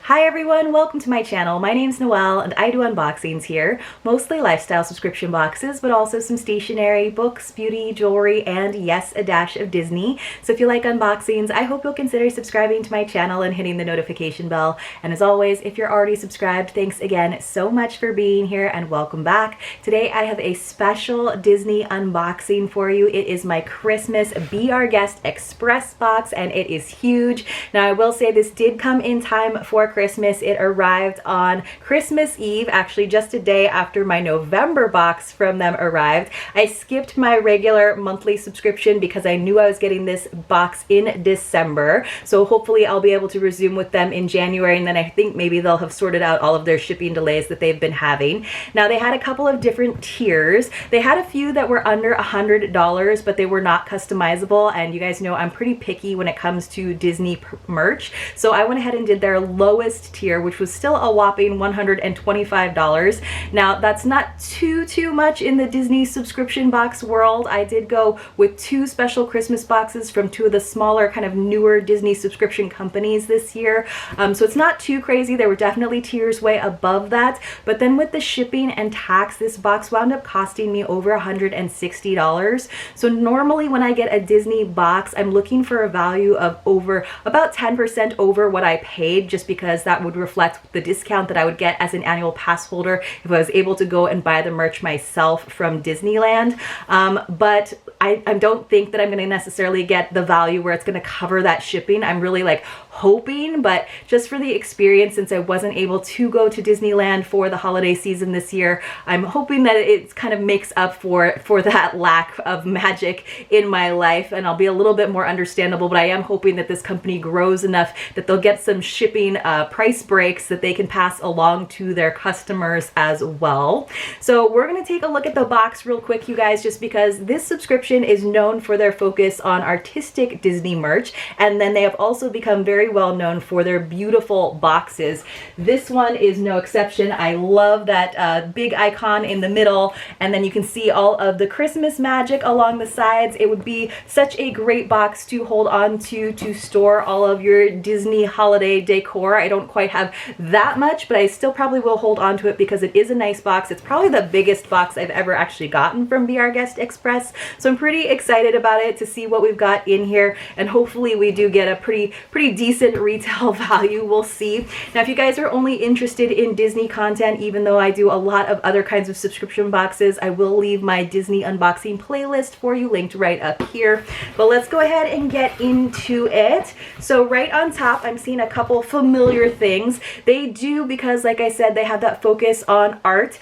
Hi everyone, welcome to my channel. My name's Noelle and I do unboxings here, mostly lifestyle subscription boxes, but also some stationery, books, beauty, jewelry, and yes, a dash of Disney. So if you like unboxings, I hope you'll consider subscribing to my channel and hitting the notification bell. And as always, if you're already subscribed, thanks again so much for being here and welcome back. Today I have a special Disney unboxing for you. It is my Christmas Be Our Guest Express box and it is huge. Now I will say this did come in time for Christmas. It arrived on Christmas Eve, actually just a day after my November box from them arrived. I skipped my regular monthly subscription because I knew I was getting this box in December. So hopefully I'll be able to resume with them in January, and then I think maybe they'll have sorted out all of their shipping delays that they've been having. Now they had a couple of different tiers. They had a few that were under $100, but they were not customizable, and you guys know I'm pretty picky when it comes to Disney merch. So I went ahead and did their lowest tier, which was still a whopping $125. Now that's not too much in the Disney subscription box world. I did go with two special Christmas boxes from two of the smaller kind of newer Disney subscription companies this year. So it's not too crazy. There were definitely tiers way above that, but then with the shipping and tax, this box wound up costing me over $160. So normally when I get a Disney box, I'm looking for a value of over about 10% over what I paid, just because that would reflect the discount that I would get as an annual pass holder if I was able to go and buy the merch myself from Disneyland. But I don't think that I'm going to necessarily get the value where it's going to cover that shipping. I'm really like hoping, but just for the experience, since I wasn't able to go to Disneyland for the holiday season this year, I'm hoping that it kind of makes up for that lack of magic in my life, and I'll be a little bit more understandable. But I am hoping that this company grows enough that they'll get some shipping price breaks that they can pass along to their customers as well. So we're going to take a look at the box real quick, you guys, just because this subscription is known for their focus on artistic Disney merch, and then they have also become very well known for their beautiful boxes. This one is no exception. I love that big icon in the middle, and then you can see all of the Christmas magic along the sides. It would be such a great box to hold on to store all of your Disney holiday decor. I don't quite have that much, but I still probably will hold on to it because it is a nice box. It's probably the biggest box I've ever actually gotten from Be Our Guest Express, so I'm pretty excited about it to see what we've got in here, and hopefully we do get a pretty decent retail value. We'll see. Now if you guys are only interested in Disney content, even though I do a lot of other kinds of subscription boxes, I will leave my Disney unboxing playlist for you linked right up here. But let's go ahead and get into it. So right on top, I'm seeing a couple familiar things. They do, because like I said, they have that focus on art,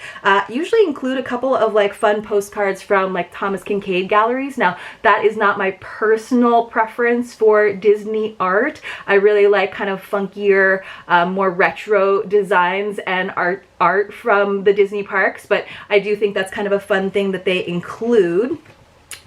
usually include a couple of like fun postcards from like Thomas Kinkade galleries. Now that is not my personal preference for Disney art. I really like kind of funkier, more retro designs and art from the Disney parks, but I do think that's kind of a fun thing that they include.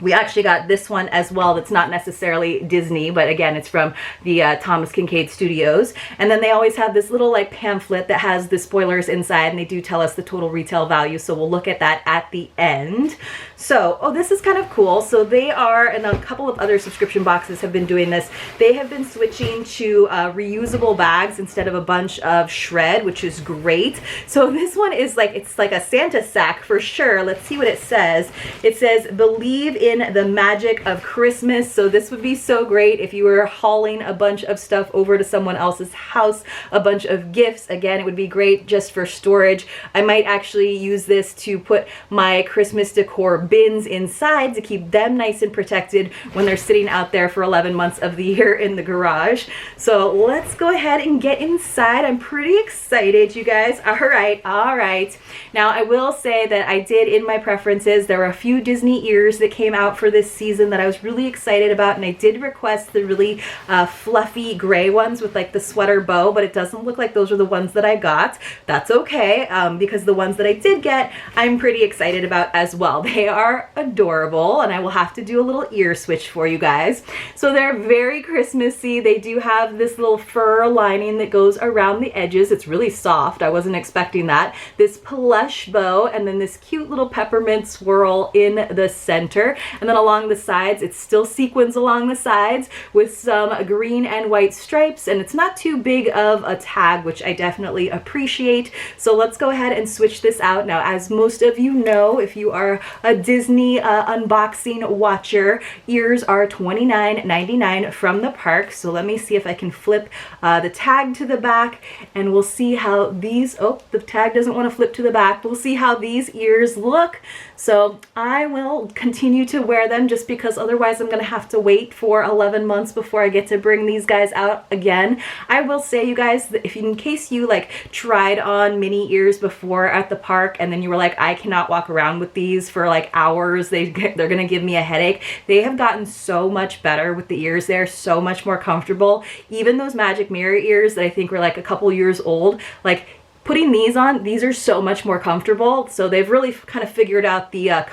We actually got this one as well that's not necessarily Disney, but again, it's from the Thomas Kinkade Studios. And then they always have this little like pamphlet that has the spoilers inside, and they do tell us the total retail value, so we'll look at that at the end. So, oh, this is kind of cool. So they are, and a couple of other subscription boxes have been doing this, they have been switching to reusable bags instead of a bunch of shred, which is great. So this one is like, it's like a Santa sack for sure. Let's see what it says. It says, "Believe in the magic of Christmas." So this would be so great if you were hauling a bunch of stuff over to someone else's house, a bunch of gifts. Again, it would be great just for storage. I might actually use this to put my Christmas decor bins inside to keep them nice and protected when they're sitting out there for 11 months of the year in the garage. So let's go ahead and get inside. I'm pretty excited, you guys. All right. Now I will say that I did, in my preferences, there were a few Disney ears that came out for this season that I was really excited about, and I did request the really fluffy gray ones with like the sweater bow, but it doesn't look like those are the ones that I got. That's okay, because the ones that I did get, I'm pretty excited about as well. They are adorable, and I will have to do a little ear switch for you guys. So they're very Christmassy. They do have this little fur lining that goes around the edges. It's really soft. I wasn't expecting that. This plush bow, and then this cute little peppermint swirl in the center. And then along the sides, it's still sequins along the sides with some green and white stripes, and it's not too big of a tag, which I definitely appreciate. So let's go ahead and switch this out. Now, as most of you know, if you are a Disney unboxing watcher, ears are $29.99 from the park. So let me see if I can flip the tag to the back, and we'll see how these, oh, the tag doesn't want to flip to the back. We'll see how these ears look. So I will continue to wear them just because otherwise I'm going to have to wait for 11 months before I get to bring these guys out again. I will say, you guys, that if in case you like tried on mini ears before at the park and then you were like, I cannot walk around with these for like hours, they're going to give me a headache. They have gotten so much better with the ears. They're so much more comfortable. Even those magic mirror ears that I think were like a couple years old, like putting these on, these are so much more comfortable. So they've really kind of figured out the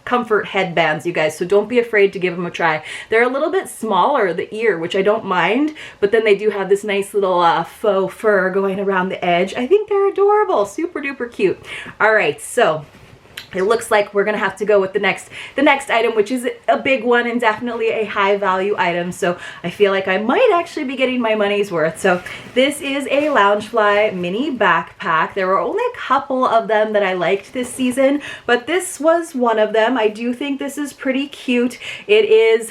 comfort headbands, you guys. So don't be afraid to give them a try. They're a little bit smaller, the ear, which I don't mind, but then they do have this nice little faux fur going around the edge. I think they're adorable, super duper cute. All right, so it looks like we're gonna have to go with the next item, which is a big one and definitely a high value item. So I feel like I might actually be getting my money's worth. So this is a Loungefly mini backpack. There were only a couple of them that I liked this season, but this was one of them. I do think this is pretty cute. It is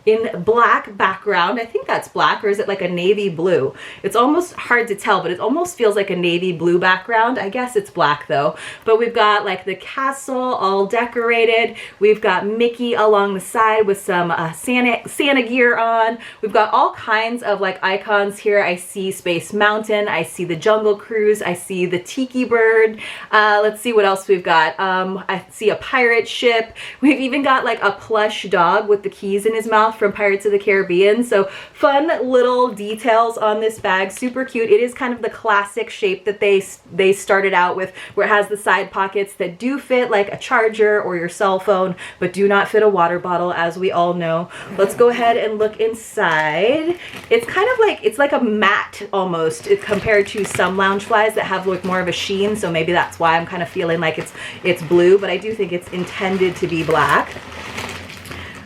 in black background. I think that's black, or is it like a navy blue? It's almost hard to tell, but it almost feels like a navy blue background. I guess it's black though. But we've got like the castle all decorated. We've got Mickey along the side with some Santa gear on. We've got all kinds of like icons here. I see Space Mountain. I see the Jungle Cruise. I see the Tiki Bird. Let's see what else we've got. I see a pirate ship. We've even got like a plush dog with the keys in his mouth from Pirates of the Caribbean. So fun little details on this bag, super cute. It is kind of the classic shape that they started out with, where it has the side pockets that do fit like a charger or your cell phone, but do not fit a water bottle, as we all know. Let's go ahead and look inside. It's kind of like, it's like a matte almost, compared to some Loungeflies that have like more of a sheen. So maybe that's why I'm kind of feeling like it's blue, but I do think it's intended to be black.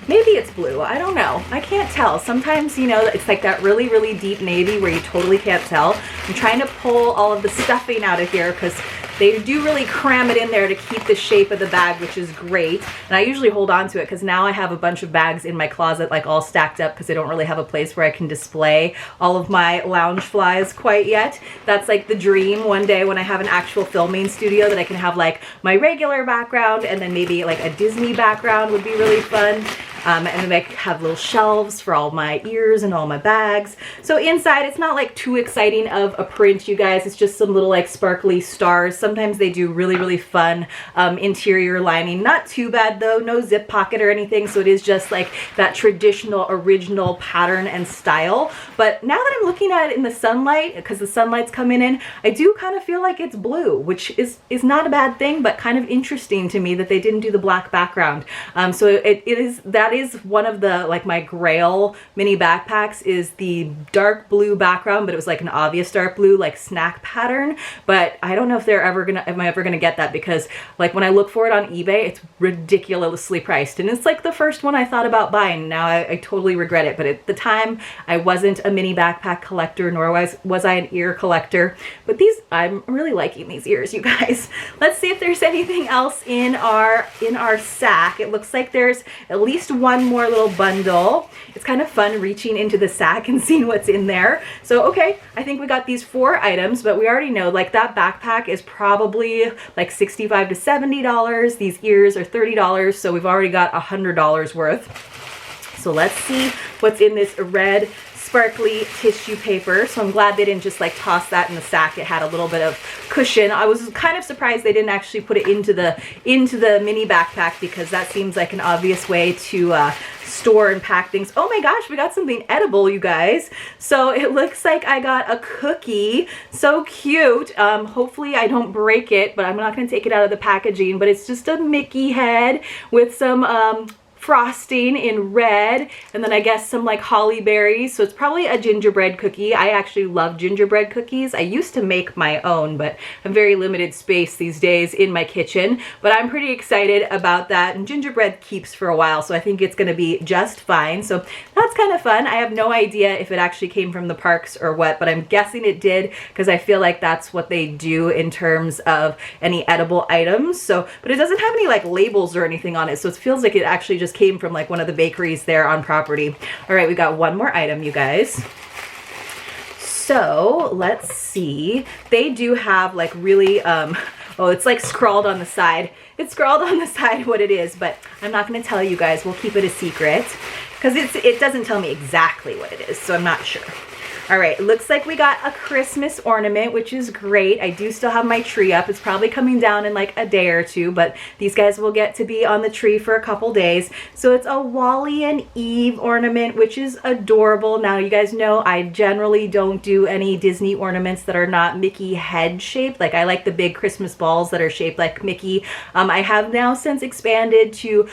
Maybe it's blue, I don't know. I can't tell. Sometimes, you know, it's like that really, really deep navy where you totally can't tell. I'm trying to pull all of the stuffing out of here because they do really cram it in there to keep the shape of the bag, which is great. And I usually hold on to it because now I have a bunch of bags in my closet like all stacked up because I don't really have a place where I can display all of my Loungeflies quite yet. That's like the dream one day when I have an actual filming studio, that I can have like my regular background and then maybe like a Disney background would be really fun. And then I have little shelves for all my ears and all my bags. So inside, it's not like too exciting of a print, you guys. It's just some little like sparkly stars. Sometimes they do really, really fun interior lining. Not too bad though, no zip pocket or anything. So it is just like that traditional original pattern and style. But now that I'm looking at it in the sunlight, because the sunlight's coming in, I do kind of feel like it's blue, which is not a bad thing, but kind of interesting to me that they didn't do the black background. So that is one of the, like, my grail mini backpacks is the dark blue background, but it was like an obvious dark blue, like snack pattern. But I don't know if am I ever gonna get that, because like when I look for it on eBay, it's ridiculously priced, and it's like the first one I thought about buying. Now I totally regret it, but at the time I wasn't a mini backpack collector, nor was I an ear collector. But these, I'm really liking these ears, you guys. Let's see if there's anything else in our sack. It looks like there's at least one more little bundle. It's kind of fun reaching into the sack and seeing what's in there. So okay, I think we got these 4 items, but we already know like that backpack is probably like $65 to $70. These ears are $30, so we've already got $100 worth. So let's see what's in this red sparkly tissue paper. So I'm glad they didn't just like toss that in the sack. It had a little bit of cushion. I was kind of surprised they didn't actually put it into the mini backpack, because that seems like an obvious way to store and pack things. Oh my gosh, we got something edible, you guys. So it looks like I got a cookie. So cute. Hopefully I don't break it, but I'm not going to take it out of the packaging. But it's just a Mickey head with some frosting in red, and then I guess some like holly berries. So it's probably a gingerbread cookie. I actually love gingerbread cookies. I used to make my own, but I'm very limited space these days in my kitchen. But I'm pretty excited about that, and gingerbread keeps for a while, so I think it's gonna be just fine. So that's kind of fun. I have no idea if it actually came from the parks or what, but I'm guessing it did because I feel like that's what they do in terms of any edible items. So, but it doesn't have any like labels or anything on it, so it feels like it actually just came from like one of the bakeries there on property. All right, we got one more item, you guys. So let's see. They do have like really, oh, it's like scrawled on the side. It's scrawled on the side what it is, but I'm not going to tell you guys. We'll keep it a secret because it doesn't tell me exactly what it is, so I'm not sure. All right, it looks like we got a Christmas ornament, which is great. I do still have my tree up. It's probably coming down in like a day or two, but these guys will get to be on the tree for a couple days. So it's a Wally and Eve ornament, which is adorable. Now, you guys know I generally don't do any Disney ornaments that are not Mickey head shaped. Like I like the big Christmas balls that are shaped like Mickey. I have now since expanded to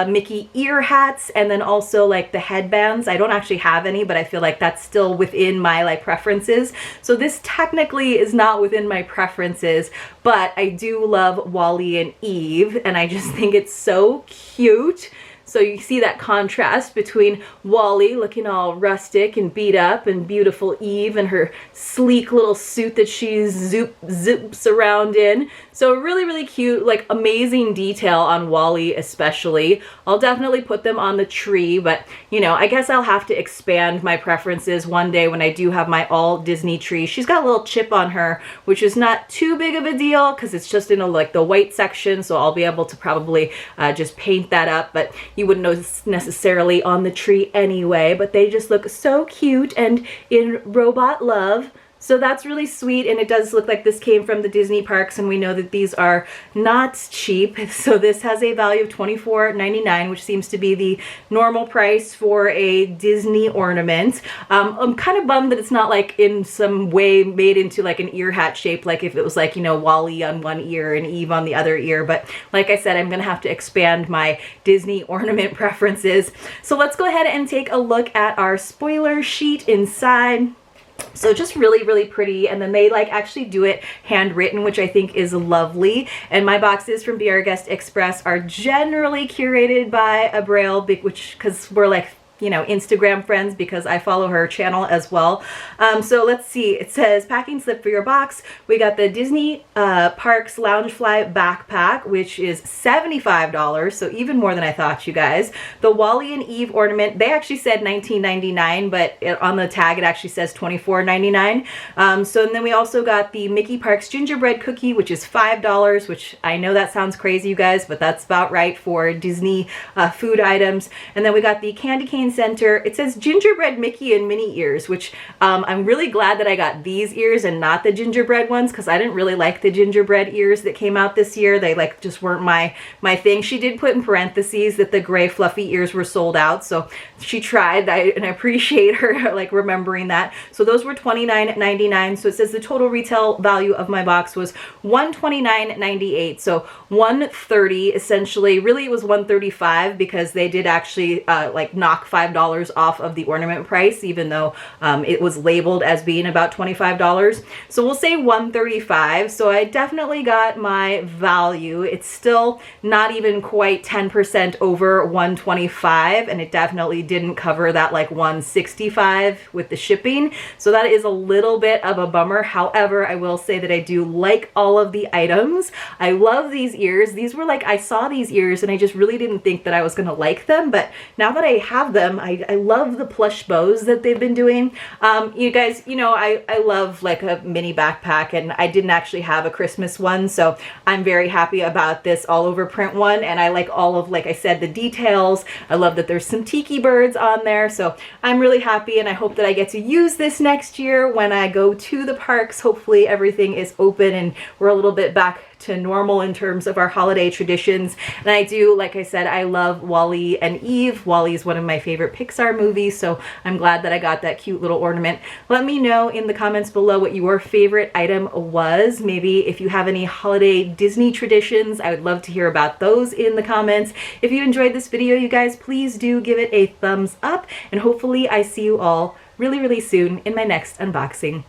Mickey ear hats, and then also like the headbands. I don't actually have any, but I feel like that's still within my like preferences. So this technically is not within my preferences, but I do love Wally and Eve, and I just think it's so cute. So you see that contrast between Wally looking all rustic and beat up, and beautiful Eve and her sleek little suit that she zips around in. So really, really cute, like amazing detail on Wally especially. I'll definitely put them on the tree, but you know, I guess I'll have to expand my preferences one day when I do have my all Disney tree. She's got a little chip on her, which is not too big of a deal because it's just in a, like the white section, so I'll be able to probably just paint that up, but you wouldn't notice necessarily on the tree anyway. But they just look so cute and in robot love. So that's really sweet, and it does look like this came from the Disney parks, and we know that these are not cheap. So this has a value of $24.99, which seems to be the normal price for a Disney ornament. I'm kind of bummed that it's not like in some way made into like an ear hat shape, like if it was like, you know, Wally on one ear and Eve on the other ear. But like I said, I'm gonna have to expand my Disney ornament preferences. So let's go ahead and take a look at our spoiler sheet inside. So just really, really pretty. And then they like actually do it handwritten, which I think is lovely. And my boxes from Be Our Guest Express are generally curated by a Braille, which, because we're like, you know, Instagram friends, because I follow her channel as well. So let's see, it says packing slip for your box. We got the Disney Parks Loungefly Backpack, which is $75, so even more than I thought, you guys. The Wally and Eve ornament, they actually said $19.99, but on the tag it actually says $24.99. So and then we also got the Mickey Parks gingerbread cookie, which is $5, which I know that sounds crazy, you guys, but that's about right for Disney food items. And then we got the candy cane center. It says gingerbread Mickey and Minnie ears, which I'm really glad that I got these ears and not the gingerbread ones, because I didn't really like the gingerbread ears that came out this year. They like just weren't my thing. She did put in parentheses that the gray fluffy ears were sold out, so she tried, and I appreciate her like remembering that. So those were $29.99. So it says the total retail value of my box was $129.98. So $130 essentially. Really it was $135 because they did actually like knock $5 off of the ornament price, even though it was labeled as being about $25. So we'll say $135. So I definitely got my value. It's still not even quite 10% over $125, and it definitely didn't cover that like $165 with the shipping. So that is a little bit of a bummer. However, I will say that I do like all of the items. I love these ears. These were like, I saw these ears and I just really didn't think that I was gonna like them, but now that I have them, I love the plush bows that they've been doing. You guys, you know, I love like a mini backpack, and I didn't actually have a Christmas one, so I'm very happy about this all over print one, and I like all of, like I said, the details. I love that there's some tiki birds on there, so I'm really happy, and I hope that I get to use this next year when I go to the parks. Hopefully everything is open and we're a little bit back to normal in terms of our holiday traditions. And I do, like I said, I love Wall-E and Eve. Wall-E is one of my favorite Pixar movies, so I'm glad that I got that cute little ornament. Let me know in the comments below what your favorite item was. Maybe if you have any holiday Disney traditions, I would love to hear about those in the comments. If you enjoyed this video, you guys, please do give it a thumbs up, and hopefully I see you all really, really soon in my next unboxing.